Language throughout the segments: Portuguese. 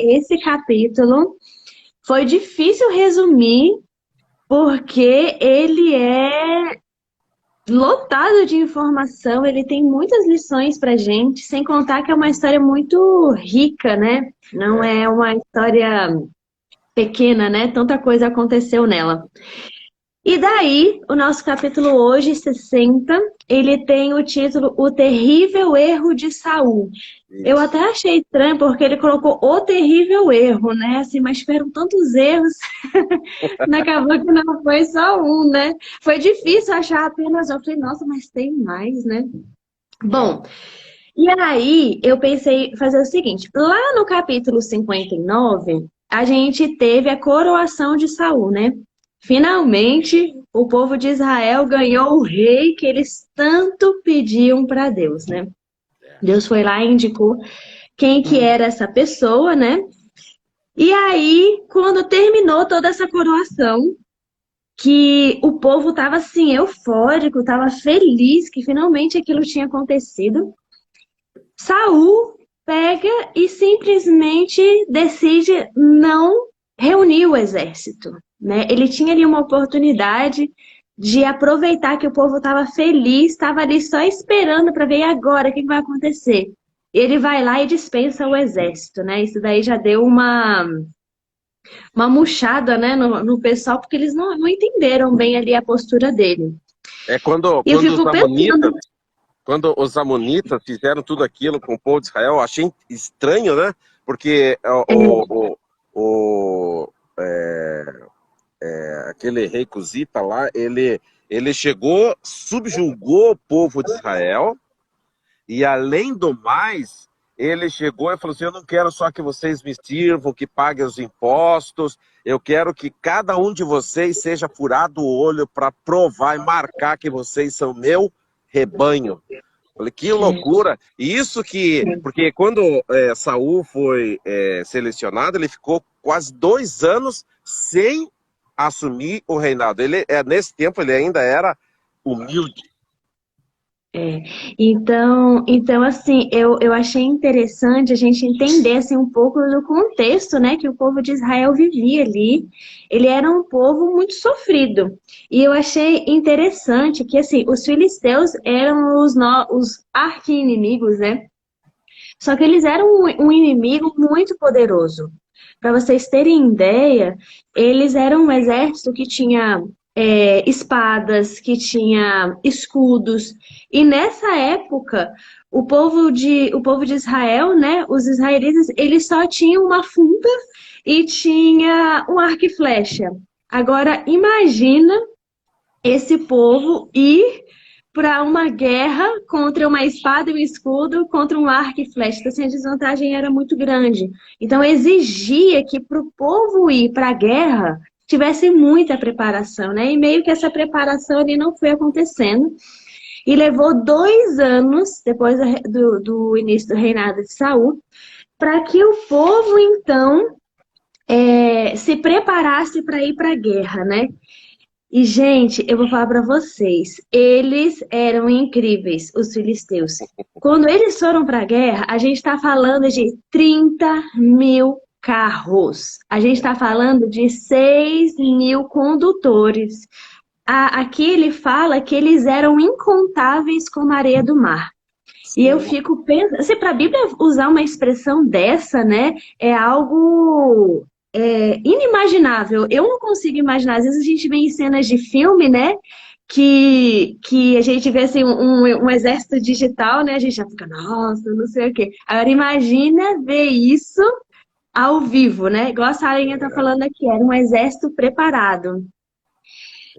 esse capítulo foi difícil resumir, porque ele é lotado de informação, ele tem muitas lições pra gente, sem contar que é uma história muito rica, né? Não É. é uma história pequena, né? Tanta coisa aconteceu nela. E daí, o nosso capítulo hoje, 60, ele tem o título O Terrível Erro de Saul. Eu Isso. até achei estranho porque ele colocou o terrível erro, né? Assim, mas tiveram tantos erros, acabou que não foi só um, né? Foi difícil achar apenas um. Eu falei, nossa, mas tem mais, né? É. Bom, e aí eu pensei em fazer o seguinte: lá no capítulo 59, a gente teve a coroação de Saul, né? Finalmente, o povo de Israel ganhou o rei que eles tanto pediam para Deus, né? É. Deus foi lá e indicou quem que era essa pessoa, né? E aí, quando terminou toda essa coroação, que o povo estava assim eufórico, estava feliz que finalmente aquilo tinha acontecido. Saul pega e simplesmente decide não reunir o exército, né? Ele tinha ali uma oportunidade de aproveitar que o povo estava feliz, estava ali só esperando para ver "E agora o que vai acontecer." Ele vai lá e dispensa o exército, né? Isso daí já deu uma murchada, né, no pessoal, porque eles não entenderam bem ali a postura dele. É quando, E eu quando os fico amonitas, pensando, quando os amonitas fizeram tudo aquilo com o povo de Israel, eu achei estranho, né? Porque o, aquele rei Cusita lá, ele chegou, subjugou o povo de Israel, e além do mais, ele chegou e falou assim: eu não quero só que vocês me sirvam, que paguem os impostos, eu quero que cada um de vocês seja furado o olho para provar e marcar que vocês são meu rebanho. Falei, que loucura! E isso que, porque quando Saul foi selecionado, ele ficou quase 2 anos sem assumir o reinado. Ele, nesse tempo, ele ainda era humilde. é, então assim, eu achei interessante a gente entender assim, um pouco do contexto, né, que o povo de Israel vivia ali. Ele era um povo muito sofrido. E eu achei interessante que assim, os filisteus eram os arqui-inimigos, né? Só que eles eram um inimigo muito poderoso. Para vocês terem ideia, eles eram um exército que tinha espadas, que tinha escudos. E nessa época, o povo de Israel, né, os israelitas, eles só tinham uma funda e tinha um arco e flecha. Agora, imagina esse povo ir para uma guerra contra uma espada e um escudo, contra um arco e flecha. Então, assim, a desvantagem era muito grande. Então, exigia que para o povo ir para a guerra tivesse muita preparação, né? E meio que essa preparação ali não foi acontecendo. E levou 2 anos, depois do início do reinado de Saul, para que o povo, então, se preparasse para ir para a guerra, né? E, gente, eu vou falar para vocês, eles eram incríveis, os filisteus. Quando eles foram para a guerra, a gente está falando de 30 mil carros. A gente está falando de 6 mil condutores. Aqui ele fala que eles eram incontáveis como a areia do mar. E eu Sim. fico pensando, se para a Bíblia usar uma expressão dessa, né, é algo inimaginável. Eu não consigo imaginar. Às vezes a gente vê em cenas de filme, né, que a gente vê assim, um exército digital, né, a gente já fica, nossa, não sei o quê. Agora imagina ver isso ao vivo, né, igual a Sarinha tá falando aqui, era um exército preparado.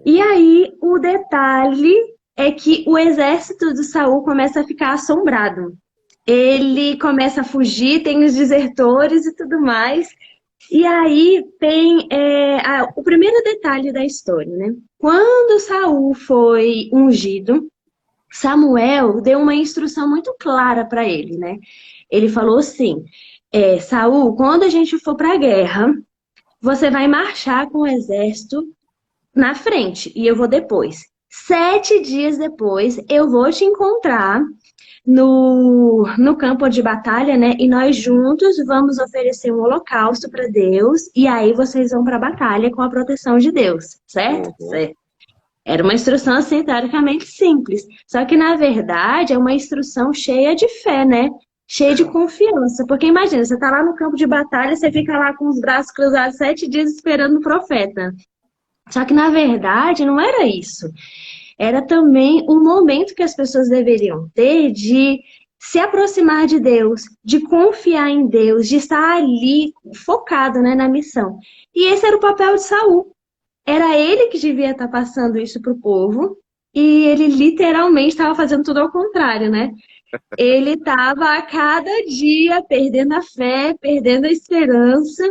E aí, o detalhe é que o exército de Saul começa a ficar assombrado. Ele começa a fugir, tem os desertores e tudo mais. E aí tem o primeiro detalhe da história, né? Quando Saul foi ungido, Samuel deu uma instrução muito clara para ele, né? Ele falou assim: Saul, quando a gente for para a guerra, você vai marchar com o exército na frente e eu vou depois. 7 dias depois, eu vou te encontrar no campo de batalha, né? E nós juntos vamos oferecer um holocausto para Deus, e aí vocês vão para a batalha com a proteção de Deus, certo? Uhum. Certo. Era uma instrução, assim, teoricamente simples. Só que, na verdade, é uma instrução cheia de fé, né? Cheia de confiança. Porque imagina, você tá lá no campo de batalha, você fica lá com os braços cruzados 7 dias esperando o profeta. Só que, na verdade, não era isso. Era também um momento que as pessoas deveriam ter de se aproximar de Deus, de confiar em Deus, de estar ali focado, né, na missão. E esse era o papel de Saul. Era ele que devia estar passando isso para o povo, e ele literalmente estava fazendo tudo ao contrário, né? Ele estava a cada dia perdendo a fé, perdendo a esperança.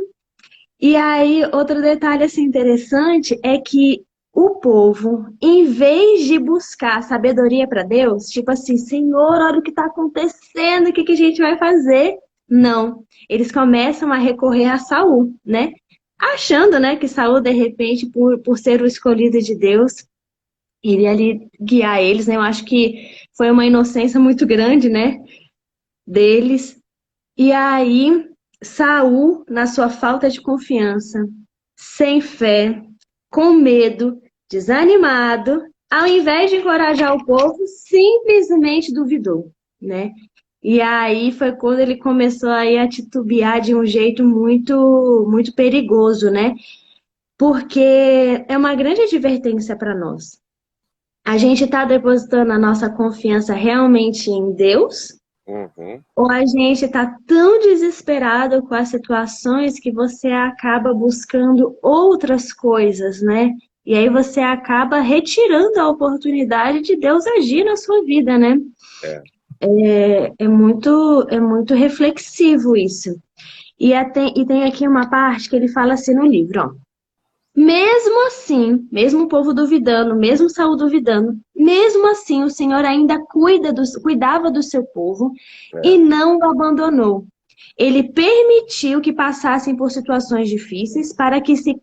E aí, outro detalhe assim, interessante é que o povo, em vez de buscar sabedoria para Deus, tipo assim, Senhor, olha o que está acontecendo, o que que a gente vai fazer? Não. Eles começam a recorrer a Saul, né? Achando, né, que Saul, de repente, por ser o escolhido de Deus, iria ali guiar eles, né? Eu acho que foi uma inocência muito grande, né, deles. E aí, Saul, na sua falta de confiança, sem fé, com medo, desanimado, ao invés de encorajar o povo, simplesmente duvidou, né? E aí foi quando ele começou aí a titubear de um jeito muito perigoso, né? Porque é uma grande advertência para nós. A gente está depositando a nossa confiança realmente em Deus? Uhum. Ou a gente está tão desesperado com as situações que você acaba buscando outras coisas, né? E aí você acaba retirando a oportunidade de Deus agir na sua vida, né? É. É muito reflexivo isso. E tem aqui uma parte que ele fala assim no livro, ó. Mesmo assim, mesmo o povo duvidando, mesmo Saul duvidando, mesmo assim o Senhor ainda cuidava do seu povo e É. não o abandonou. Ele permitiu que passassem por situações difíceis para que se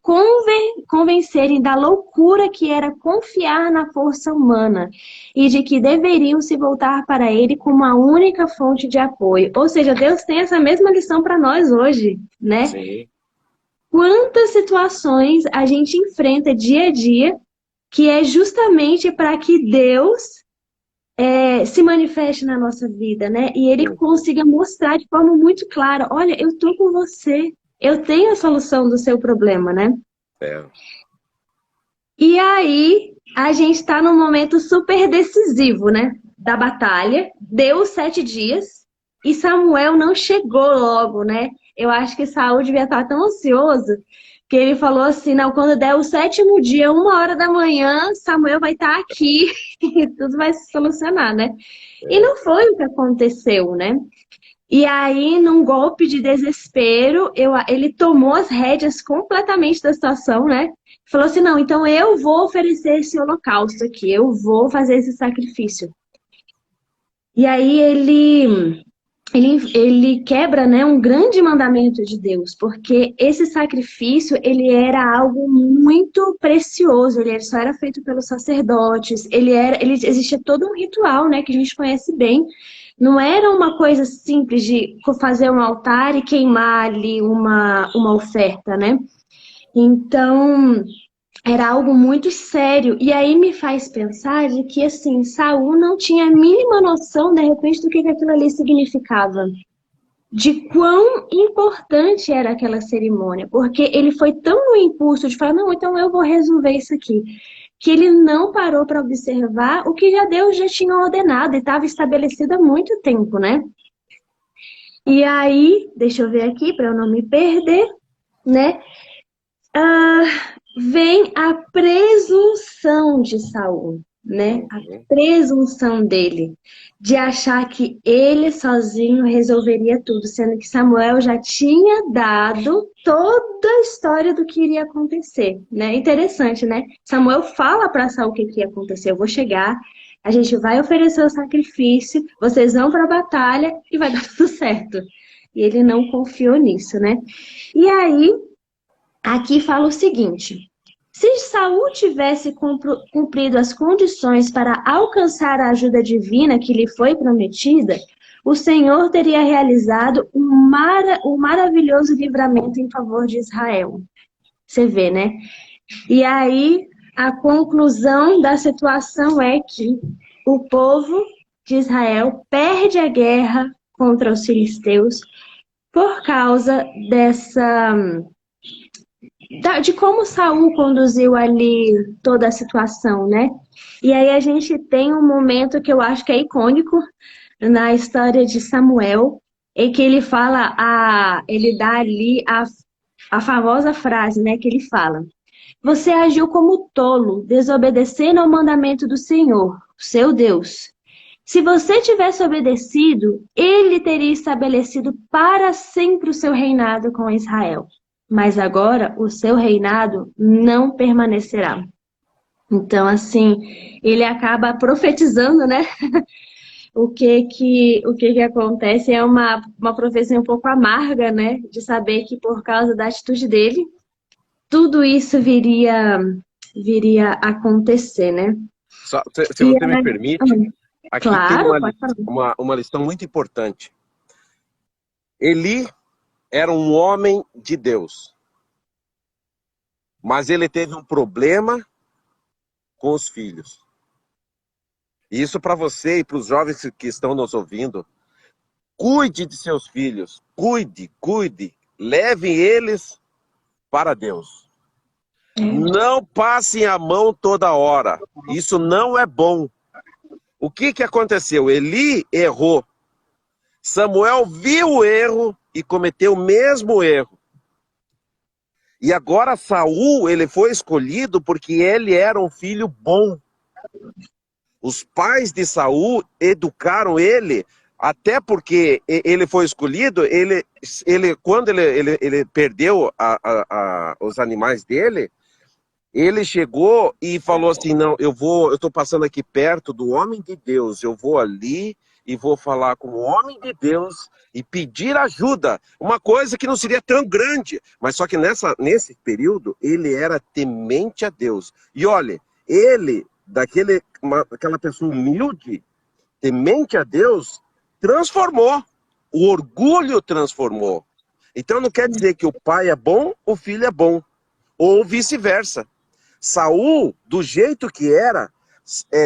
convencerem da loucura que era confiar na força humana e de que deveriam se voltar para ele como a única fonte de apoio. Ou seja, Deus tem essa mesma lição para nós hoje, né? Sim. Quantas situações a gente enfrenta dia a dia que é justamente para que Deus se manifeste na nossa vida, né? E Ele Uhum. consiga mostrar de forma muito clara: olha, eu estou com você, eu tenho a solução do seu problema, né? É. E aí a gente está num momento super decisivo, né? Da batalha. Deu 7 dias e Samuel não chegou logo, né? Eu acho que Saul devia estar tão ansioso que ele falou assim: não, quando der o 7º dia, 1 hora da manhã, Samuel vai estar aqui e tudo vai se solucionar, né? E É. não foi o que aconteceu, né? E aí, num golpe de desespero, ele tomou as rédeas completamente da situação, né? Falou assim: não, então eu vou oferecer esse holocausto aqui, eu vou fazer esse sacrifício. E aí ele quebra, né, um grande mandamento de Deus, porque esse sacrifício ele era algo muito precioso, ele só era feito pelos sacerdotes, existia todo um ritual, né, que a gente conhece bem. Não era uma coisa simples de fazer um altar e queimar ali uma oferta, né? Então, era algo muito sério. E aí me faz pensar de que, assim, Saul não tinha a mínima noção, de repente, do que aquilo ali significava. De quão importante era aquela cerimônia. Porque ele foi tão no impulso de falar, não, então eu vou resolver isso aqui. Que ele não parou para observar o que Deus já tinha ordenado e estava estabelecido há muito tempo, né? E aí, deixa eu ver aqui para eu não me perder, né? Ah, vem a presunção de Saul, né? A Uhum. presunção dele de achar que ele sozinho resolveria tudo, sendo que Samuel já tinha dado toda a história do que iria acontecer, né? Interessante, né? Samuel fala para Saul o que ia acontecer. Eu vou chegar, a gente vai oferecer o sacrifício, vocês vão para a batalha e vai dar tudo certo. E ele não confiou nisso, né? E aí aqui fala o seguinte: Se Saul tivesse cumprido as condições para alcançar a ajuda divina que lhe foi prometida, o Senhor teria realizado um maravilhoso livramento em favor de Israel. Você vê, né? E aí, a conclusão da situação é que o povo de Israel perde a guerra contra os filisteus por causa de como Saul conduziu ali toda a situação, né? E aí a gente tem um momento que eu acho que é icônico na história de Samuel, em que ele ele dá ali a famosa frase, né, que ele fala: você agiu como tolo, desobedecendo ao mandamento do Senhor, seu Deus. Se você tivesse obedecido, ele teria estabelecido para sempre o seu reinado com Israel. Mas agora o seu reinado não permanecerá. Então, assim, ele acaba profetizando, né? O que que acontece é uma profecia um pouco amarga, né? De saber que por causa da atitude dele, tudo isso viria a acontecer, né? Se E você me permite, aqui tem claro, pode falar. uma lição muito importante. Eli era um homem de Deus, mas ele teve um problema com os filhos. E isso para você e para os jovens que estão nos ouvindo. Cuide de seus filhos, cuide, leve eles para Deus. Não passem a mão toda hora, isso não é bom. O que aconteceu? Eli errou. Samuel viu o erro e cometeu o mesmo erro. E agora Saul, ele foi escolhido porque ele era um filho bom. Os pais de Saul educaram ele, até porque ele foi escolhido, quando ele perdeu os animais dele, ele chegou e falou assim, não, eu estou passando aqui perto do homem de Deus, eu vou ali e vou falar com o homem de Deus e pedir ajuda. Uma coisa que não seria tão grande, mas só que nesse período, ele era temente a Deus. E olha, ele, aquela pessoa humilde, temente a Deus, transformou. O orgulho transformou. Então não quer dizer que o pai é bom, o filho é bom. Ou vice-versa. Saul, do jeito que era,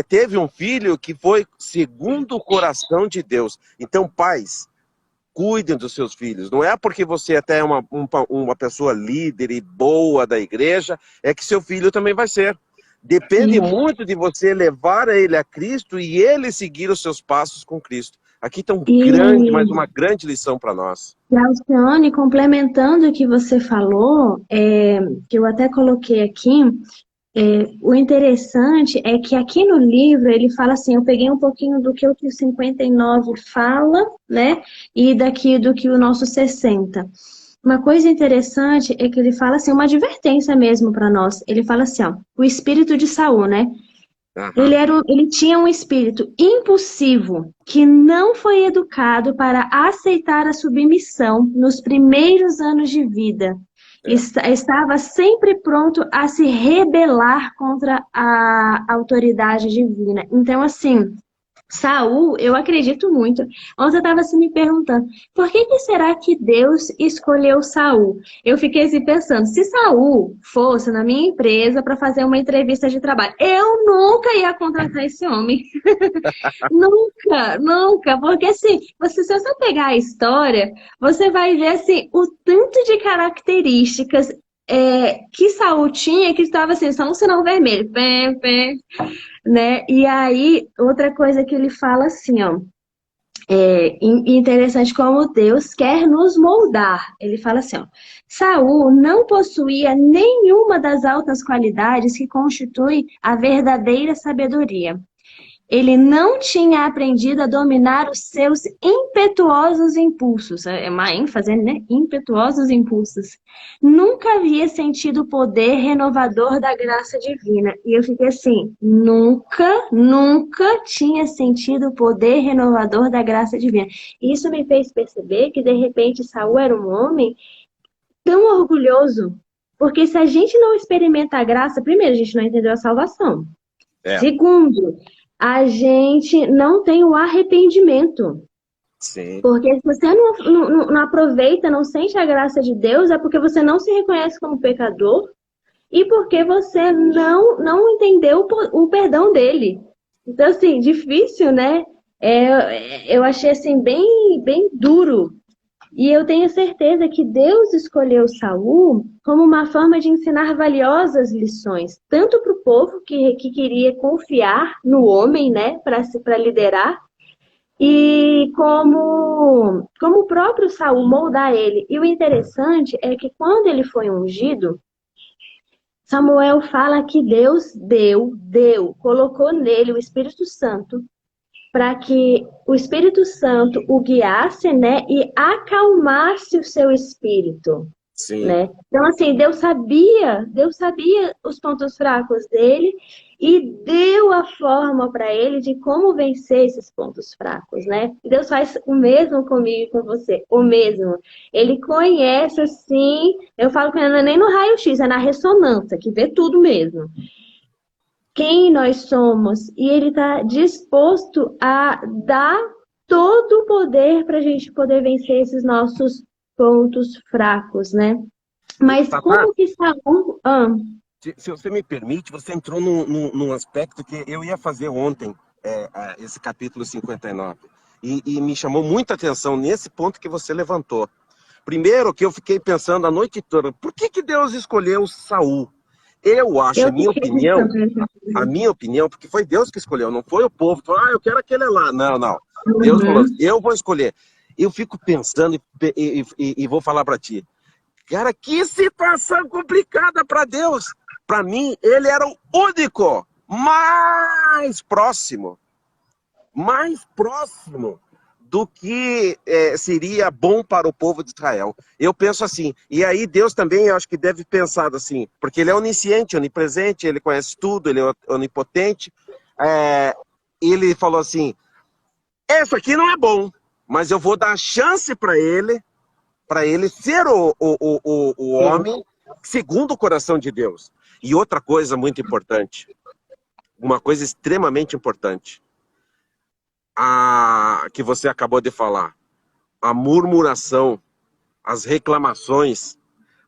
teve um filho que foi segundo o coração de Deus. Então, pais, cuidem dos seus filhos. Não é porque você até é uma pessoa líder e boa da igreja, é que seu filho também vai ser. Depende muito de você levar ele a Cristo e ele seguir os seus passos com Cristo. Aqui está mais uma grande lição para nós. E Alcione, complementando o que você falou, que eu até coloquei aqui, o interessante é que aqui no livro ele fala assim, eu peguei um pouquinho do que o 59 fala, né, e daqui do que o nosso 60. Uma coisa interessante é que ele fala assim, uma advertência mesmo para nós. Ele fala assim, ó, o espírito de Saul, né? Ele tinha um espírito impulsivo que não foi educado para aceitar a submissão nos primeiros anos de vida. Estava sempre pronto a se rebelar contra a autoridade divina. Então, assim, Saul, eu acredito muito. Ontem eu estava assim me perguntando, por que será que Deus escolheu Saul? Eu fiquei assim pensando, se Saul fosse na minha empresa para fazer uma entrevista de trabalho, eu nunca ia contratar esse homem. Nunca, porque assim, se você pegar a história, você vai ver assim, o tanto de características que Saul tinha que estava assim, só um sinal vermelho, pé, pé, né? E aí, outra coisa que ele fala assim, ó, interessante como Deus quer nos moldar. Ele fala assim, ó, Saul não possuía nenhuma das altas qualidades que constituem a verdadeira sabedoria. Ele não tinha aprendido a dominar os seus impetuosos impulsos. É uma ênfase, né? Impetuosos impulsos. Nunca havia sentido o poder renovador da graça divina. E eu fiquei assim, nunca tinha sentido o poder renovador da graça divina. Isso me fez perceber que, de repente, Saul era um homem tão orgulhoso, Porque se a gente não experimenta a graça, primeiro, a gente não entendeu a salvação. É, Segundo, a gente não tem o arrependimento. sim. Porque se você não aproveita, não sente a graça de Deus, é porque você não se reconhece como pecador e porque você não entendeu o perdão dele. Então, assim, difícil, né? Eu achei, assim, bem duro. E eu tenho certeza que Deus escolheu Saul como uma forma de ensinar valiosas lições, tanto para o povo que queria confiar no homem, né, para liderar, e como o próprio Saul moldar ele. E o interessante é que quando ele foi ungido, Samuel fala que Deus colocou nele o Espírito Santo para que o Espírito Santo o guiasse, né, e acalmasse o seu espírito, Sim. né? Então, assim, Deus sabia os pontos fracos dele e deu a forma para ele de como vencer esses pontos fracos, né? E Deus faz o mesmo comigo e com você, o mesmo. Ele conhece, assim, eu falo que não é nem no raio-x, é na ressonância, que vê tudo mesmo, quem nós somos, e ele está disposto a dar todo o poder para a gente poder vencer esses nossos pontos fracos, né? Mas Tatá, como que Saul... se você me permite, você entrou num aspecto que eu ia fazer ontem, esse capítulo 59. E me chamou muita atenção nesse ponto que você levantou. Primeiro, que eu fiquei pensando a noite toda, por que Deus escolheu Saul? Eu acho, Eu fiquei pensando. a minha opinião, porque foi Deus que escolheu, não foi o povo. Falou, eu quero aquele lá. Não, não. Deus falou, Uhum. eu vou escolher. Eu fico pensando e vou falar para ti. Cara, que situação complicada para Deus. Para mim, ele era o único, mais próximo do que seria bom para o povo de Israel. Eu penso assim, e aí Deus também, eu acho que deve pensar assim, porque ele é onisciente, onipresente, ele conhece tudo, ele é onipotente. Ele falou assim, isso aqui não é bom, mas eu vou dar chance para ele ser o homem segundo o coração de Deus. E outra coisa muito importante, uma coisa extremamente importante, que você acabou de falar, a murmuração, as reclamações.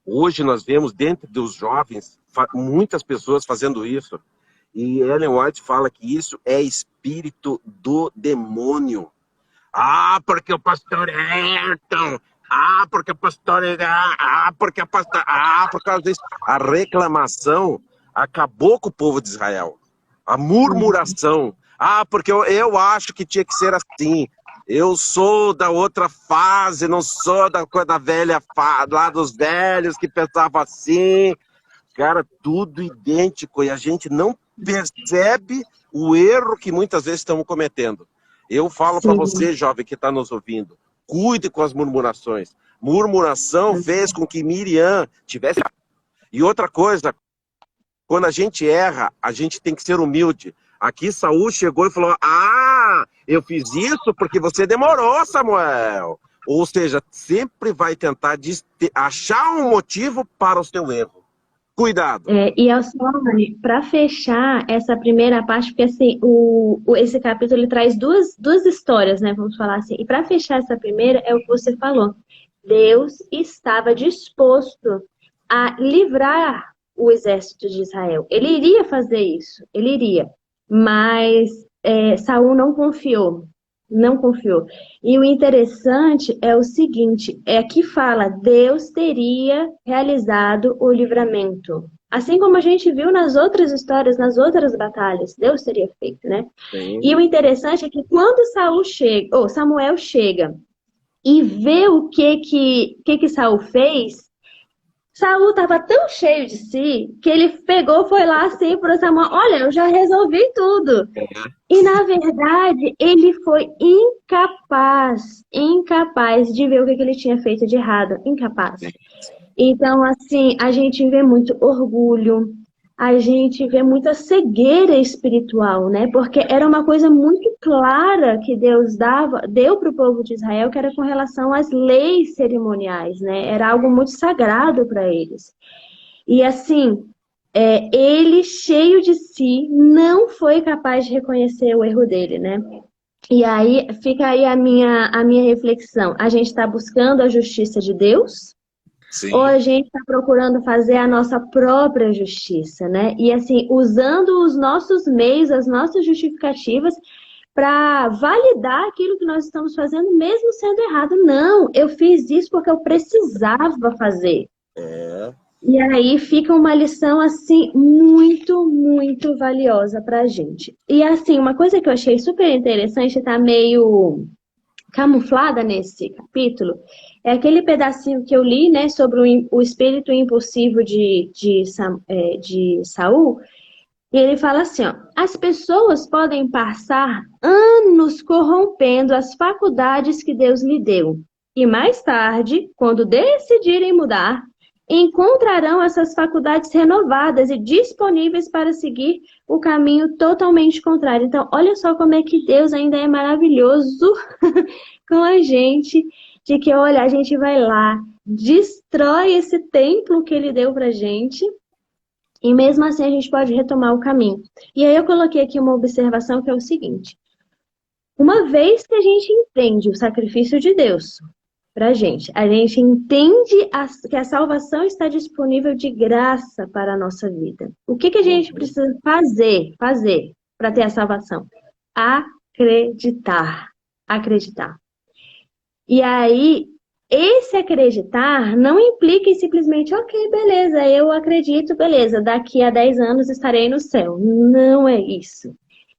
Hoje nós vemos dentro dos jovens muitas pessoas fazendo isso. E Ellen White fala que isso é espírito do demônio. Porque o pastor Ayrton. Porque o pastor... porque a pastor... por causa disso. A reclamação acabou com o povo de Israel. A murmuração. Porque eu acho que tinha que ser assim. Eu sou da outra fase, não sou da velha fase, lá dos velhos que pensavam assim. Cara, tudo idêntico. E a gente não percebe o erro que muitas vezes estamos cometendo. Eu falo para Sim. você, jovem que está nos ouvindo, cuide com as murmurações. Murmuração fez com que Miriam tivesse... E outra coisa, quando a gente erra, a gente tem que ser humilde. Aqui Saul chegou e falou, eu fiz isso porque você demorou, Samuel. Ou seja, sempre vai tentar achar um motivo para o seu erro. Cuidado. E Alcione, para fechar essa primeira parte, porque assim, esse capítulo ele traz duas histórias, né? Vamos falar assim. E para fechar essa primeira, é o que você falou. Deus estava disposto a livrar o exército de Israel. Ele iria fazer isso, ele iria. Mas Saul não confiou. Não confiou. E o interessante é o seguinte, é que fala, Deus teria realizado o livramento. Assim como a gente viu nas outras histórias, nas outras batalhas, Deus teria feito, né? Sim. E o interessante é que quando Samuel chega e vê o que Saul fez, Saul estava tão cheio de si que ele pegou, foi lá assim para Samuel, olha, eu já resolvi tudo. E na verdade, ele foi incapaz de ver o que ele tinha feito de errado, incapaz. Então, assim, a gente vê muito orgulho, a gente vê muita cegueira espiritual, né? Porque era uma coisa muito clara que Deus deu para o povo de Israel, que era com relação às leis cerimoniais, né? Era algo muito sagrado para eles. E assim, ele, cheio de si, não foi capaz de reconhecer o erro dele, né? E aí, fica aí a minha reflexão. A gente está buscando a justiça de Deus? Ou Sim. a gente está procurando fazer a nossa própria justiça, né? E assim, usando os nossos meios, as nossas justificativas para validar aquilo que nós estamos fazendo, mesmo sendo errado. Não, eu fiz isso porque eu precisava fazer. É. E aí fica uma lição assim muito, muito valiosa para a gente. E assim, uma coisa que eu achei super interessante, tá meio camuflada nesse capítulo, é aquele pedacinho que eu li, né, sobre o espírito impulsivo de Saul. E ele fala assim, ó, as pessoas podem passar anos corrompendo as faculdades que Deus lhe deu. E mais tarde, quando decidirem mudar, encontrarão essas faculdades renovadas e disponíveis para seguir o caminho totalmente contrário. Então, olha só como é que Deus ainda é maravilhoso com a gente, de que, olha, a gente vai lá, destrói esse templo que ele deu pra gente, e mesmo assim a gente pode retomar o caminho. E aí eu coloquei aqui uma observação que é o seguinte: uma vez que a gente entende o sacrifício de Deus para a gente entende que a salvação está disponível de graça para a nossa vida. O que a gente Uhum. precisa fazer para ter a salvação? Acreditar. Acreditar. E aí, esse acreditar não implica em simplesmente, ok, beleza, eu acredito, beleza, daqui a 10 anos estarei no céu. Não é isso.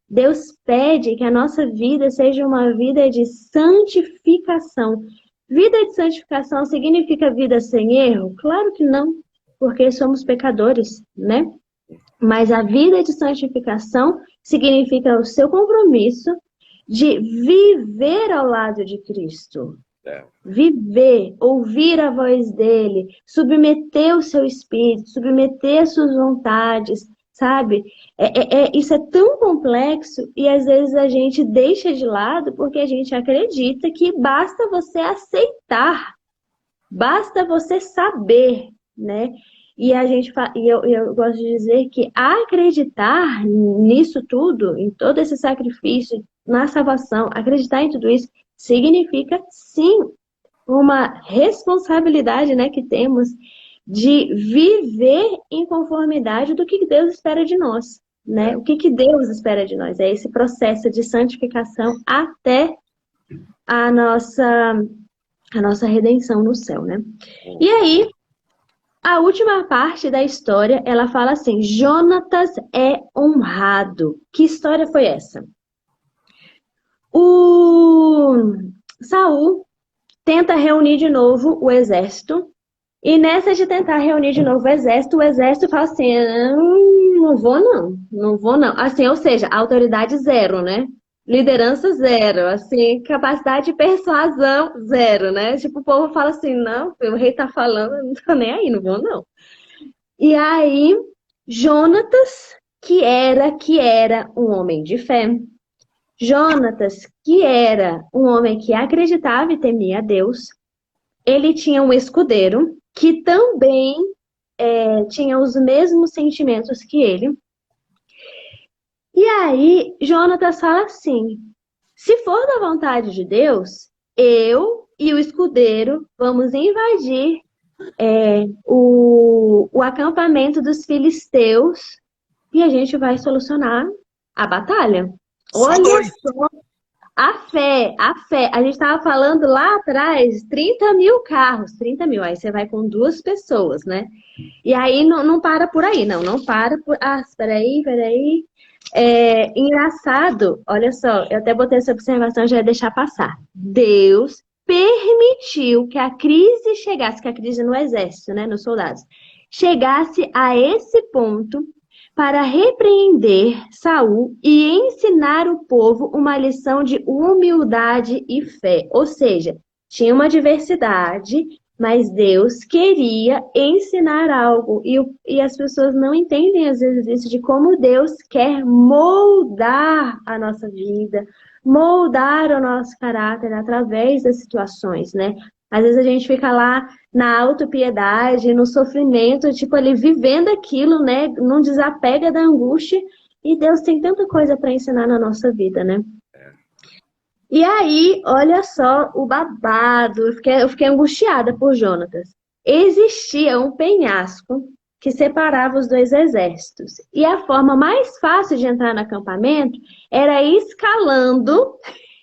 Deus pede que a nossa vida seja uma vida de santificação. Vida de santificação significa vida sem erro? Claro que não, porque somos pecadores, né? Mas a vida de santificação significa o seu compromisso de viver ao lado de Cristo. É. Viver, ouvir a voz dele, submeter o seu espírito, submeter as suas vontades, sabe? Isso é tão complexo e às vezes a gente deixa de lado porque a gente acredita que basta você aceitar, basta você saber, né? E eu gosto de dizer que acreditar nisso tudo, em todo esse sacrifício, na salvação, acreditar em tudo isso, significa sim uma responsabilidade, né, que temos de viver em conformidade do que Deus espera de nós, né? É. O que Deus espera de nós? É esse processo de santificação até a nossa a nossa redenção no céu, né? E Uhum. aí, a última parte da história, ela fala assim: Jonatas é honrado. Que história foi essa? O Saul tenta reunir de novo o exército. E nessa de tentar reunir de novo o exército fala assim: não vou não, não vou não. Assim, ou seja, autoridade zero, né? Liderança zero, assim, capacidade de persuasão zero, né? Tipo, o povo fala assim: não, o rei tá falando, eu não tô nem aí, não vou não. E aí, Jonatas, que era um homem de fé, Jonatas, que era um homem que acreditava e temia a Deus, ele tinha um escudeiro que também tinha os mesmos sentimentos que ele. E aí, Jonatas fala assim: se for da vontade de Deus, eu e o escudeiro vamos invadir o acampamento dos filisteus e a gente vai solucionar a batalha. Só Olha dois. só a fé, a fé. A gente estava falando lá atrás, 30 mil carros, 30 mil. Aí você vai com duas pessoas, né? E aí não para por aí, não para por. Ah, peraí. Engraçado, olha só, eu até botei essa observação, já ia deixar passar. Deus permitiu que a crise chegasse, que a crise no exército, né, nos soldados, chegasse a esse ponto para repreender Saul e ensinar o povo uma lição de humildade e fé. Ou seja, tinha uma diversidade, mas Deus queria ensinar algo. E as pessoas não entendem, às vezes, isso de como Deus quer moldar a nossa vida, moldar o nosso caráter através das situações, né? Às vezes a gente fica lá na autopiedade, no sofrimento, tipo ali vivendo aquilo, né? Não desapega da angústia. E Deus tem tanta coisa para ensinar na nossa vida, né? E aí, olha só o babado. Eu fiquei angustiada por Jonatas. Existia um penhasco que separava os dois exércitos. E a forma mais fácil de entrar no acampamento era escalando,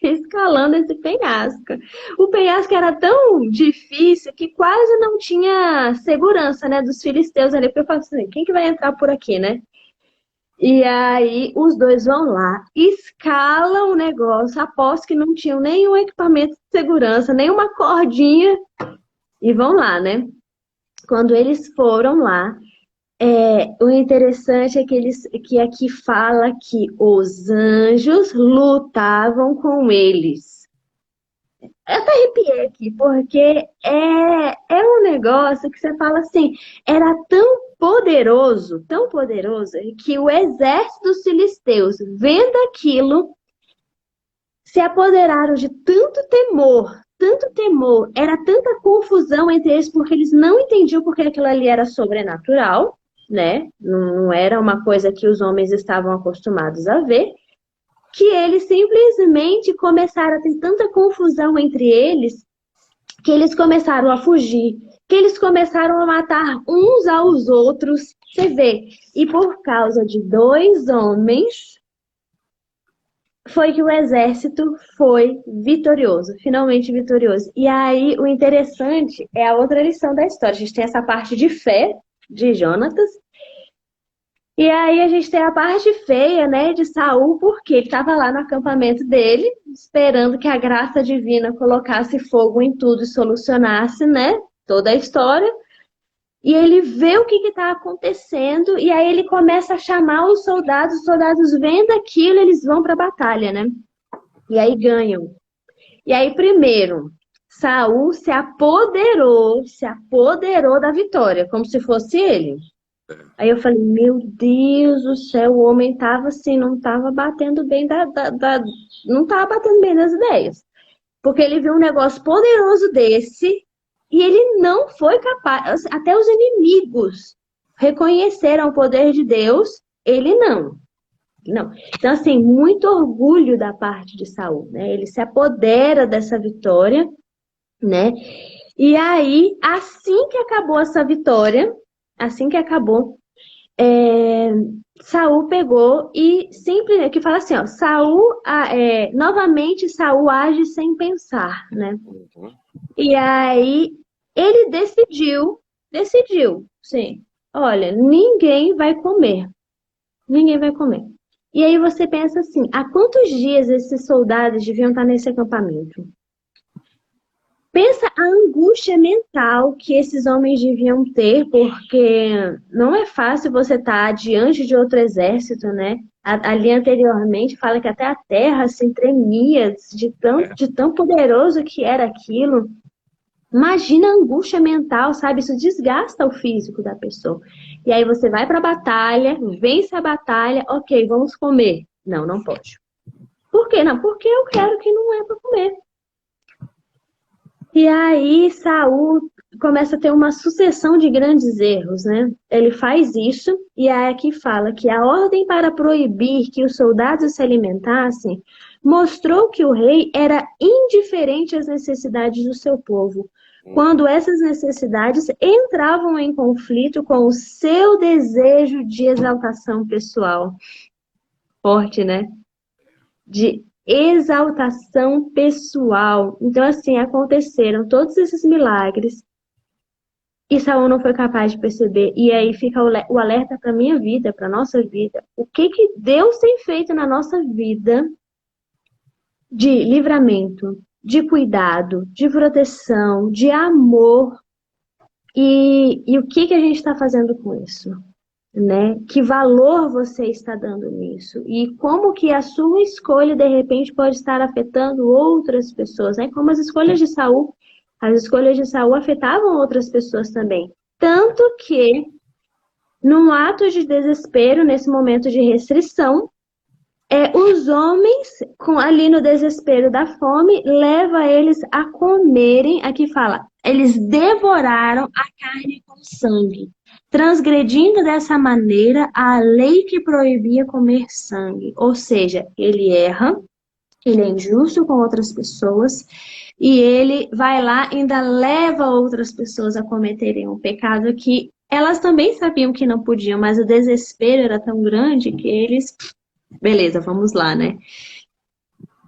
escalando esse penhasco. O penhasco era tão difícil que quase não tinha segurança, né, dos filisteus ali, porque eu falo assim, quem que vai entrar por aqui, né? E aí os dois vão lá, escalam o negócio, aposto que não tinham nenhum equipamento de segurança, nenhuma cordinha, e vão lá, né? Quando eles foram lá, o interessante é que aqui fala que os anjos lutavam com eles. Eu até arrepiei aqui, porque é um negócio que você fala assim, era tão poderoso, que o exército dos filisteus, vendo aquilo, se apoderaram de tanto temor, era tanta confusão entre eles, porque eles não entendiam porque aquilo ali era sobrenatural, né? Não era uma coisa que os homens estavam acostumados a ver, que eles simplesmente começaram a ter tanta confusão entre eles, que eles começaram a fugir, que eles começaram a matar uns aos outros. Você vê, e por causa de dois homens, foi que o exército foi vitorioso, finalmente vitorioso. E aí, o interessante é a outra lição da história. A gente tem essa parte de fé de Jonatas, e aí a gente tem a parte feia, né, de Saul, porque ele estava lá no acampamento dele, esperando que a graça divina colocasse fogo em tudo e solucionasse, né, toda a história. E ele vê o que está acontecendo, e aí ele começa a chamar os soldados vendo aquilo, eles vão para a batalha, né? E aí ganham. E aí, primeiro, Saul se apoderou da vitória, como se fosse ele. Aí eu falei, meu Deus do céu, o homem tava assim, não tava batendo bem não tava batendo bem das ideias. Porque ele viu um negócio poderoso desse e ele não foi capaz, até os inimigos reconheceram o poder de Deus, ele não. Não. Então, assim, muito orgulho da parte de Saul, né? Ele se apodera dessa vitória, né? E aí, assim que acabou essa vitória, assim que acabou, Saul pegou e simplesmente, que fala assim, ó, novamente Saul age sem pensar, né? E aí ele decidiu, sim, olha, ninguém vai comer, ninguém vai comer. E aí você pensa assim, há quantos dias esses soldados deviam estar nesse acampamento? Pensa a angústia mental que esses homens deviam ter, porque não é fácil você estar diante de outro exército, né? Ali anteriormente fala que até a terra se tremia de tão poderoso que era aquilo. Imagina a angústia mental, sabe? Isso desgasta o físico da pessoa. E aí você vai para a batalha, vence a batalha, ok, vamos comer. Não, não pode. Por quê? Não, porque eu quero que não é para comer. E aí Saul começa a ter uma sucessão de grandes erros, né? Ele faz isso e aí aqui fala que a ordem para proibir que os soldados se alimentassem mostrou que o rei era indiferente às necessidades do seu povo, quando essas necessidades entravam em conflito com o seu desejo de exaltação pessoal. Forte, né? De exaltação pessoal. Então, assim, aconteceram todos esses milagres e Saul não foi capaz de perceber. E aí fica o alerta para a minha vida, para a nossa vida. O que Deus tem feito na nossa vida de livramento, de cuidado, de proteção, de amor. E o que a gente está fazendo com isso? Né? Que valor você está dando nisso? E como que a sua escolha, de repente, pode estar afetando outras pessoas, né? Como as escolhas de Saul afetavam outras pessoas também. Tanto que, num ato de desespero, nesse momento de restrição, Os homens, ali no desespero da fome, leva eles a comerem, aqui fala, eles devoraram a carne com sangue, transgredindo dessa maneira a lei que proibia comer sangue. Ou seja, ele erra, ele é injusto com outras pessoas, e ele vai lá e ainda leva outras pessoas a cometerem um pecado que elas também sabiam que não podiam, mas o desespero era tão grande que eles... Beleza, vamos lá, né?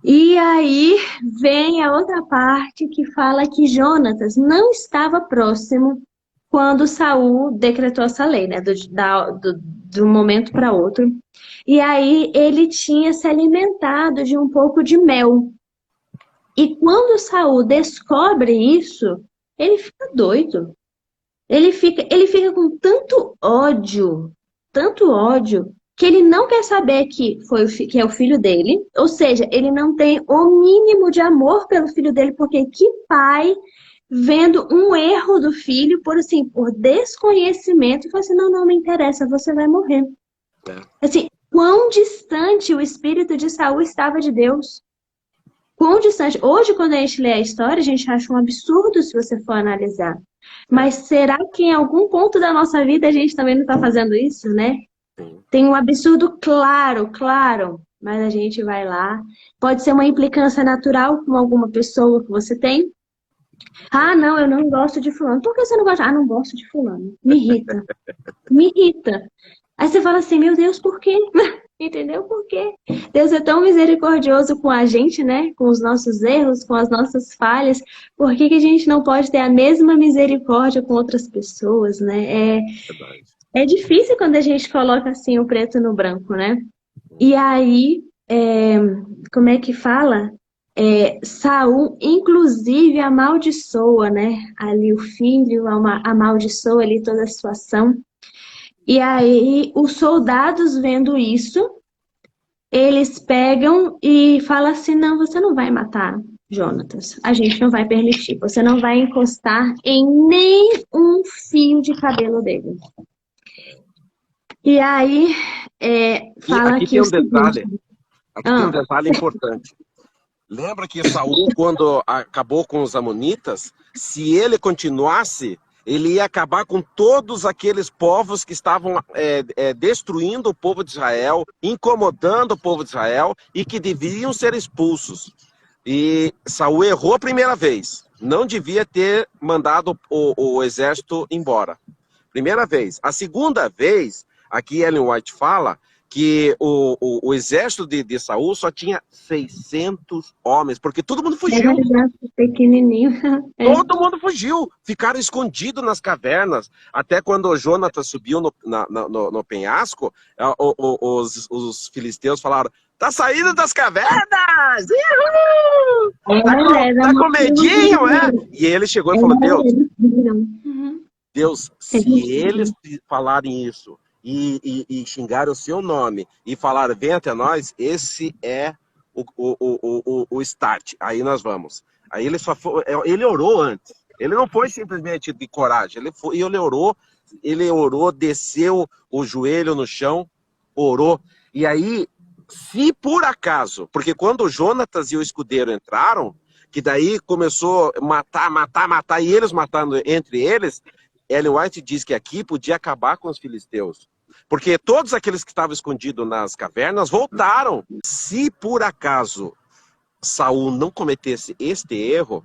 E aí vem a outra parte que fala que Jonatas não estava próximo quando Saul decretou essa lei, né? Do momento para outro. E aí ele tinha se alimentado de um pouco de mel. E quando Saul descobre isso, ele fica doido. Ele fica com tanto ódio, que ele não quer saber que é o filho dele, ou seja, ele não tem o mínimo de amor pelo filho dele, porque que pai, vendo um erro do filho, por desconhecimento, fala assim, não me interessa, você vai morrer. Assim, quão distante o espírito de Saul estava de Deus. Quão distante. Hoje, quando a gente lê a história, a gente acha um absurdo se você for analisar. Mas será que em algum ponto da nossa vida a gente também não está fazendo isso, né? Tem um absurdo claro, mas a gente vai lá. Pode ser uma implicância natural com alguma pessoa que você tem. Ah, não, eu não gosto de fulano. Por que você não gosta? Ah, não gosto de fulano. Me irrita. Me irrita. Aí você fala assim, meu Deus, por quê? Entendeu por quê? Deus é tão misericordioso com a gente, né? Com os nossos erros, com as nossas falhas. Por que que a gente não pode ter a mesma misericórdia com outras pessoas, né? É difícil quando a gente coloca assim o preto no branco, né? E aí, como é que fala? Saul, inclusive, amaldiçoa, né? Ali o filho, amaldiçoa ali toda a situação. E aí, os soldados vendo isso, eles pegam e falam assim, não, você não vai matar Jonatas. A gente não vai permitir. Você não vai encostar em nem um fio de cabelo dele. E aí, fala aqui que tem o um detalhe. seguinte... Aqui tem um detalhe importante. Lembra que Saul, quando acabou com os amonitas, se ele continuasse, ele ia acabar com todos aqueles povos que estavam destruindo o povo de Israel, incomodando o povo de Israel e que deveriam ser expulsos. E Saul errou a primeira vez. Não devia ter mandado o exército embora. Primeira vez. A segunda vez, aqui Ellen White fala que o exército de Saul só tinha 600 homens, porque todo mundo fugiu. Pequenininho. Todo mundo fugiu, ficaram escondidos nas cavernas, até quando o Jonatas subiu no penhasco, os filisteus falaram, tá saindo das cavernas! Tá com medinho, é? E ele chegou e falou, Deus, se eles falarem isso, e xingar o seu nome e falar, vem até nós, esse é o start. Aí nós vamos. Aí ele orou antes. Ele não foi simplesmente de coragem. Ele orou, desceu o joelho no chão, orou. E aí, se por acaso, porque quando o Jonatas e o escudeiro entraram, que daí começou a matar, e eles matando entre eles, Ellen White diz que aqui podia acabar com os filisteus. Porque todos aqueles que estavam escondidos nas cavernas voltaram. Se por acaso Saul não cometesse este erro,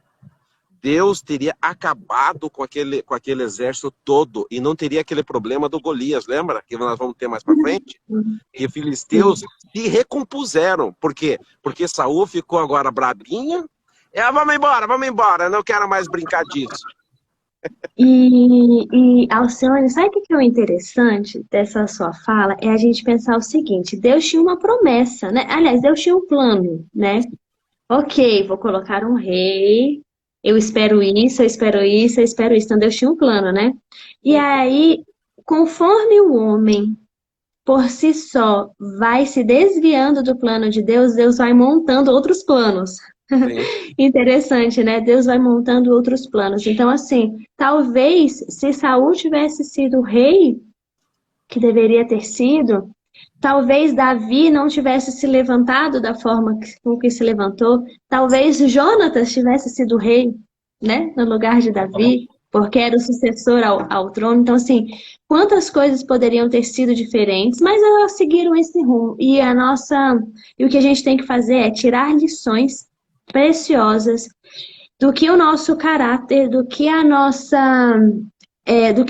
Deus teria acabado com aquele exército todo e não teria aquele problema do Golias, lembra? Que nós vamos ter mais para frente. E os filisteus se recompuseram. Por quê? Porque Saul ficou agora brabinho. Vamos embora, não quero mais brincar disso. E Alcione, sabe o que é o interessante dessa sua fala? É a gente pensar o seguinte, Deus tinha uma promessa, né? Aliás, Deus tinha um plano, né? Ok, vou colocar um rei, eu espero isso, eu espero isso, eu espero isso. Então Deus tinha um plano, né? E aí, conforme o homem, por si só, vai se desviando do plano de Deus, Deus vai montando outros planos. Interessante, né? Deus vai montando outros planos. Então, assim, talvez se Saul tivesse sido o rei que deveria ter sido, Talvez Davi não tivesse se levantado da forma com que se levantou. Talvez Jonatas tivesse sido rei, né, no lugar de Davi, porque era o sucessor ao trono. Então, assim, quantas coisas poderiam ter sido diferentes, mas elas seguiram esse rumo. E o que a gente tem que fazer é tirar lições preciosas do que o nosso caráter, do que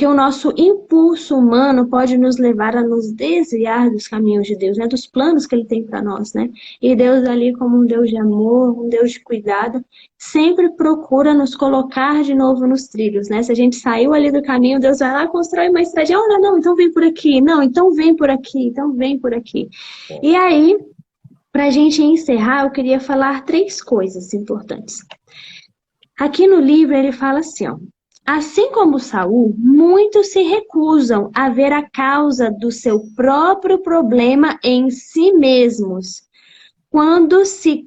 o nosso impulso humano pode nos levar a nos desviar dos caminhos de Deus, né? Dos planos que Ele tem para nós, né? E Deus ali como um Deus de amor, um Deus de cuidado, sempre procura nos colocar de novo nos trilhos, né? Se a gente saiu ali do caminho, Deus vai lá e constrói uma estradinha. Olha, não, então vem por aqui. Não, então vem por aqui. Então vem por aqui. E aí, para a gente encerrar, eu queria falar 3 coisas importantes. Aqui no livro ele fala assim, ó. Assim como Saul, muitos se recusam a ver a causa do seu próprio problema em si mesmos, quando se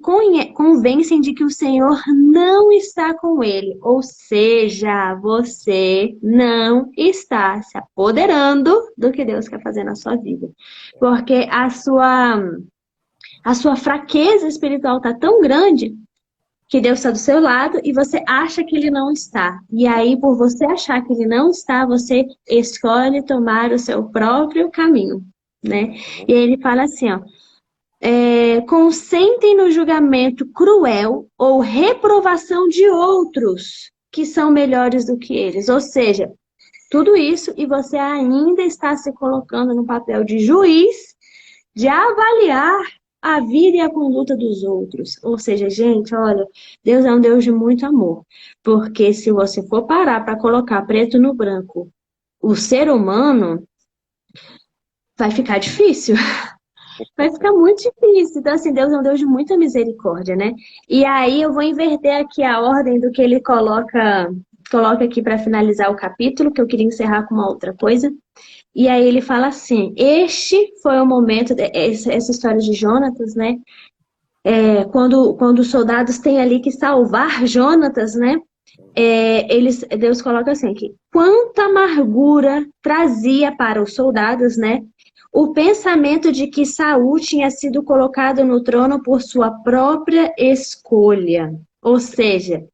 convencem de que o Senhor não está com ele. Ou seja, você não está se apoderando do que Deus quer fazer na sua vida. Porque a sua fraqueza espiritual está tão grande que Deus está do seu lado e você acha que Ele não está. E aí, por você achar que Ele não está, você escolhe tomar o seu próprio caminho, né? E aí ele fala assim, ó, consentem no julgamento cruel ou reprovação de outros que são melhores do que eles. Ou seja, tudo isso e você ainda está se colocando no papel de juiz, de avaliar a vida e a conduta dos outros. Ou seja, gente, olha, Deus é um Deus de muito amor. Porque se você for parar para colocar preto no branco o ser humano, vai ficar difícil. Vai ficar muito difícil. Então, assim, Deus é um Deus de muita misericórdia, né? E aí eu vou inverter aqui a ordem do que ele coloca aqui para finalizar o capítulo, que eu queria encerrar com uma outra coisa. E aí ele fala assim, este foi o momento, essa história de Jonatas, né? Quando os soldados têm ali que salvar Jonatas, né? Deus coloca assim aqui, quanta amargura trazia para os soldados, né? O pensamento de que Saul tinha sido colocado no trono por sua própria escolha. Ou seja,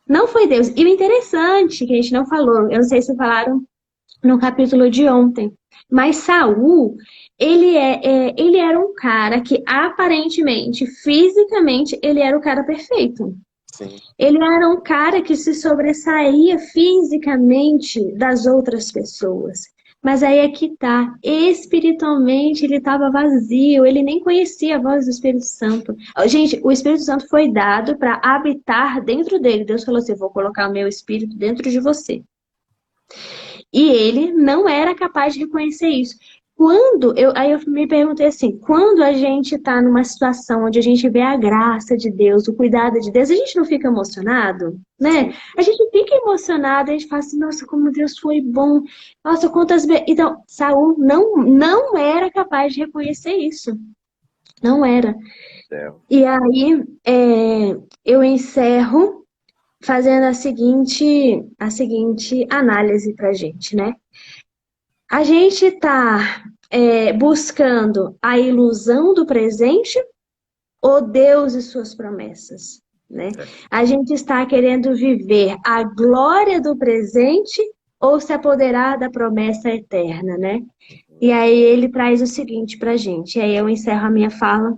não foi Deus. E o interessante, que a gente não falou, eu não sei se falaram no capítulo de ontem. Mas Saul, ele era um cara que aparentemente, fisicamente, ele era o cara perfeito. Sim. Ele era um cara que se sobressaía fisicamente das outras pessoas. Mas aí é que tá, espiritualmente ele estava vazio, ele nem conhecia a voz do Espírito Santo. Gente, o Espírito Santo foi dado para habitar dentro dele. Deus falou assim, vou colocar o meu Espírito dentro de você. E ele não era capaz de reconhecer isso. Aí eu me perguntei assim, quando a gente está numa situação onde a gente vê a graça de Deus, o cuidado de Deus, a gente não fica emocionado, né? A gente fica emocionado, a gente fala assim, nossa, como Deus foi bom, nossa, quantas vezes... Então, Saul não era capaz de reconhecer isso. Não era. E aí, eu encerro fazendo a seguinte análise pra gente, né? A gente está buscando a ilusão do presente ou Deus e suas promessas, né? A gente está querendo viver a glória do presente ou se apoderar da promessa eterna, né? E aí ele traz o seguinte pra gente, e aí eu encerro a minha fala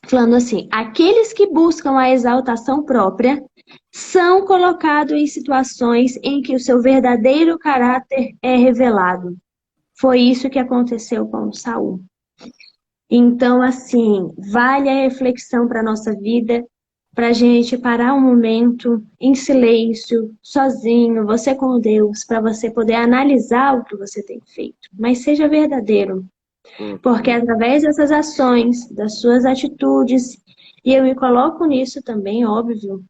falando assim, aqueles que buscam a exaltação própria são colocados em situações em que o seu verdadeiro caráter é revelado. Foi isso que aconteceu com Saul. Então, assim, vale a reflexão para a nossa vida, para a gente parar um momento em silêncio, sozinho, você com Deus, para você poder analisar o que você tem feito. Mas seja verdadeiro. Porque através dessas ações, das suas atitudes, e eu me coloco nisso também, óbvio,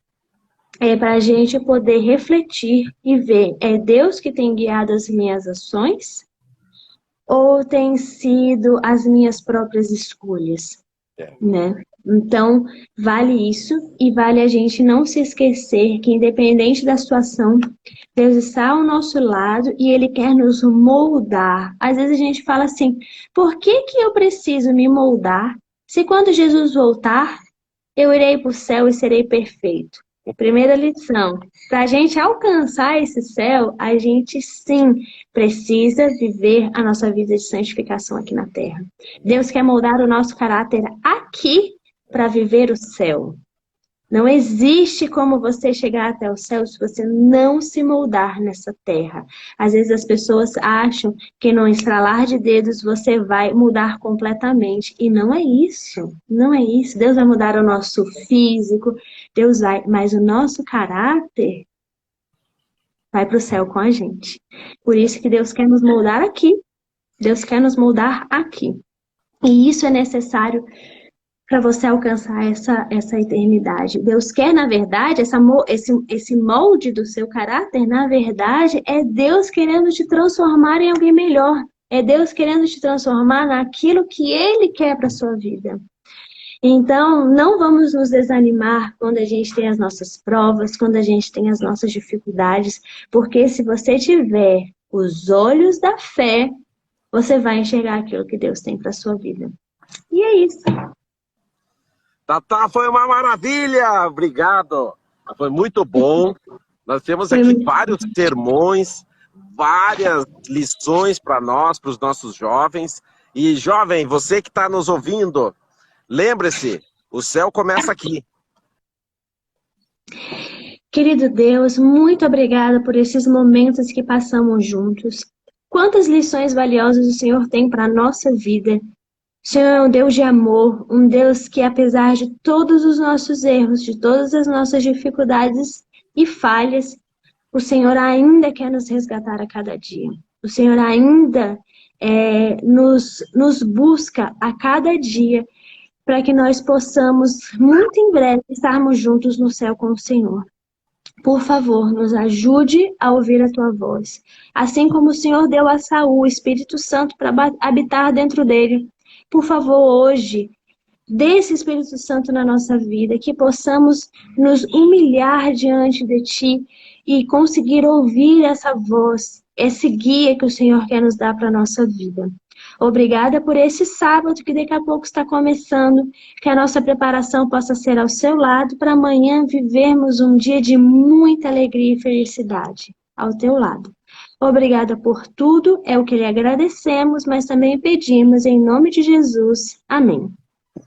para a gente poder refletir e ver, é Deus que tem guiado as minhas ações ou tem sido as minhas próprias escolhas, né? Então, vale isso e vale a gente não se esquecer que, independente da situação, Deus está ao nosso lado e Ele quer nos moldar. Às vezes a gente fala assim, por que que eu preciso me moldar se quando Jesus voltar, eu irei para o céu e serei perfeito? Primeira lição, para a gente alcançar esse céu, a gente sim precisa viver a nossa vida de santificação aqui na terra. Deus quer moldar o nosso caráter aqui para viver o céu. Não existe como você chegar até o céu se você não se moldar nessa terra. Às vezes as pessoas acham que no estralar de dedos você vai mudar completamente. E não é isso. Não é isso. Deus vai mudar o nosso físico, Deus vai, mas o nosso caráter vai para o céu com a gente. Por isso que Deus quer nos moldar aqui. Deus quer nos moldar aqui. E isso é necessário para você alcançar essa eternidade. Deus quer, na verdade, esse molde do seu caráter, na verdade, é Deus querendo te transformar em alguém melhor. É Deus querendo te transformar naquilo que Ele quer para a sua vida. Então, não vamos nos desanimar quando a gente tem as nossas provas, quando a gente tem as nossas dificuldades, porque se você tiver os olhos da fé, você vai enxergar aquilo que Deus tem para a sua vida. E é isso. Tatá, foi uma maravilha! Obrigado! Foi muito bom. Nós temos Foi aqui muito... vários sermões, várias lições para nós, para os nossos jovens. E, jovem, você que está nos ouvindo, lembre-se, o céu começa aqui. Querido Deus, muito obrigada por esses momentos que passamos juntos. Quantas lições valiosas o Senhor tem para a nossa vida. O Senhor é um Deus de amor, um Deus que, apesar de todos os nossos erros, de todas as nossas dificuldades e falhas, o Senhor ainda quer nos resgatar a cada dia. O Senhor ainda nos busca a cada dia para que nós possamos, muito em breve, estarmos juntos no céu com o Senhor. Por favor, nos ajude a ouvir a tua voz. Assim como o Senhor deu a Saul o Espírito Santo para habitar dentro dele. Por favor, hoje, dê esse Espírito Santo na nossa vida, que possamos nos humilhar diante de ti e conseguir ouvir essa voz, esse guia que o Senhor quer nos dar para a nossa vida. Obrigada por esse sábado que daqui a pouco está começando, que a nossa preparação possa ser ao seu lado para amanhã vivermos um dia de muita alegria e felicidade ao teu lado. Obrigada por tudo, é o que lhe agradecemos, mas também pedimos em nome de Jesus. Amém.